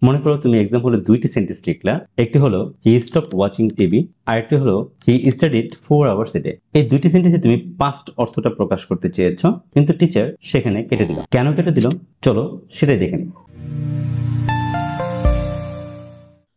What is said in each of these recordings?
মনে করো তুমি এক্সাম্পলে দুইটি সেন্টেন্স লিখলা, একটি হলো হি স্টপড ওয়াচিং টিভি, আরেকটি হলো হি স্টাডিড 4 আওয়ার্স এ ডে। এই দুইটি সেন্টেন্সে তুমি পাস্ট অর্থটা প্রকাশ করতে চেয়েছো, কিন্তু টিচার সেখানে কেটে দিল। কেন কেটে দিল চলো সেটাই দেখে নিই।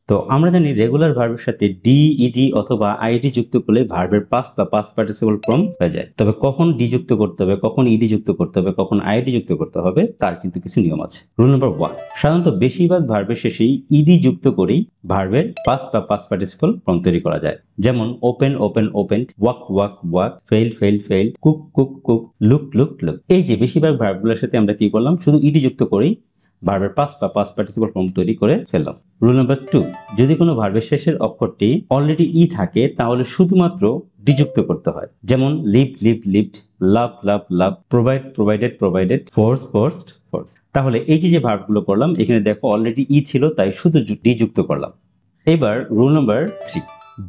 তো আমরা জানি রেগুলার ভার্বের সাথে ডি, ইডি অথবা আইডি যুক্ত করলে ভার্বের পাস্ট বা পাস্ট পার্টিসিপল ফর্ম হয়ে যায়। তবে কখন ডি যুক্ত করতে হবে, কখন ইডি যুক্ত করতে হবে, কখন আইডি যুক্ত করতে হবে তার কিন্তু কিছু নিয়ম আছে। রুল নাম্বার 1, সাধারণত বেশিরভাগ ভার্বের শেষেই ইডি যুক্ত করেই ভার্বের পাস্ট বা পাস্ট পার্টিসিপল ফর্ম তৈরি করা যায়। যেমন open open opened, walk walk walk, fail fail fail, cook cook cook, look look look. এই যে বেশিরভাগ ভার্বগুলোর সাথে আমরা কি করলাম, শুধু ইডি যুক্ত করেই ভার্বের পাস্ট বা পাস্ট পার্টিসিপল ফর্ম তৈরি করে ফেললাম। রুল নাম্বার 2, যদি কোনো ভার্বের শেষের অক্ষরটি অলরেডি ই থাকে তাহলে শুধুমাত্র ডি যুক্ত করতে হয়। যেমন live live lived, love love love, provide provided provided, force forced force. তাহলে এই যে ভার্বগুলো করলাম এখানে দেখো অলরেডি ই ছিল তাই শুধু ডি যুক্ত করলাম। এবার রুল নাম্বার 3,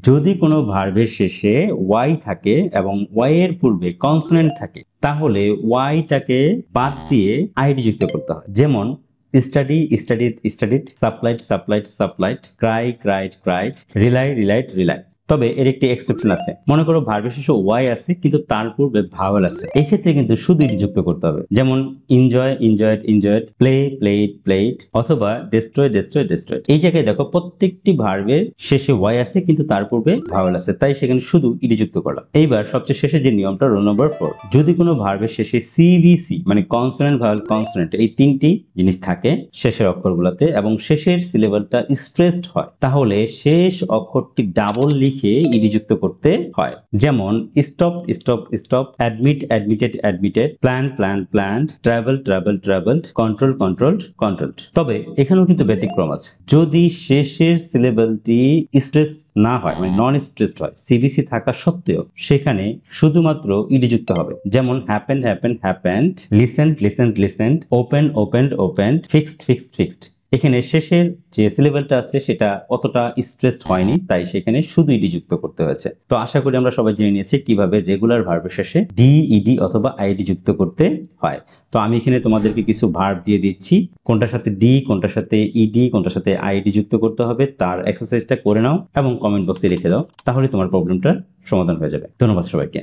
যদি কোনো ভার্বের শেষে ওয়াই থাকে এবং ওয়াই এর পূর্বে কনসোনেন্ট থাকে তাহলে ওয়াইটাকে বাদ দিয়ে আইডি যুক্ত করতে হয়। যেমন study studied studied, supplied supplied supplied, Cry cried cried, rely relied rely. তবে এর একটি এক্সেপশন আছে। মনে করো ভার্বের শেষে ওয়াই আছে কিন্তু তার পূর্বে ভাওয়েল আছে, এই ক্ষেত্রে কিন্তু শুধু ইডি যুক্ত করতে হবে। যেমন enjoy enjoyed enjoyed, play played played, অথবা ডেস্ট্রয় ডেস্ট্রয় ডেস্ট্রয়েড। এই জায়গায় দেখো প্রত্যেকটি ভার্বের শেষে ওয়াই আছে কিন্তু তার পূর্বে ভাওয়েল আছে, তাই সেখানে শুধু ইডি যুক্ত করলাম। এইবার সবচেয়ে শেষে যে নিয়মটা, রুল নাম্বার 4, যদি কোনো ভার্বের শেষে সিভিসি মানে কনসোনেন্ট ভাওয়েল কনসোনেন্ট এই তিনটি জিনিস থাকে শেষের অক্ষরগুলোতে এবং শেষের সিলেবলটা স্ট্রেসড হয় তাহলে শেষ অক্ষরটি ডাবল লিখে ইডি যুক্ত করতে হয়। যেমন stop stop stop, admit admitted admitted, plan plan planned, travel travel travelled, control controlled controlled. তবে এখানেও কিন্তু ব্যতিক্রম আছে। যদি শেষের সিলেবলটি স্ট্রেস না হয় মানে নন স্ট্রেসড হয়, সিবিসি থাকা সত্ত্বেও সেখানে শুধুমাত্র ইডি যুক্ত হবে। যেমন happened happened happened, listened listened listened, open opened opened, fixed fixed fixed. এখানে শেষের যে সিলেবলটা আছে সেটা অতটা স্ট্রেসড হয়নি তাই সেখানে শুধু ইডি যুক্ত করতে হয়েছে। তো আশা করি আমরা সবাই জেনে নিয়েছি কিভাবে রেগুলার ভার্বের শেষে ডি, ইডি অথবা আইডি যুক্ত করতে হয়। তো আমি এখানে তোমাদেরকে কিছু ভার্ব দিয়ে দিচ্ছি, কোনটার সাথে ডি, কোনটার সাথে ইডি, কোনটার সাথে আইডি যুক্ত করতে হবে তার এক্সারসাইজটা করে নাও এবং কমেন্ট বক্সে লিখে দাও, তাহলে তোমার প্রবলেমটা সমাধান হয়ে যাবে। ধন্যবাদ সবাইকে।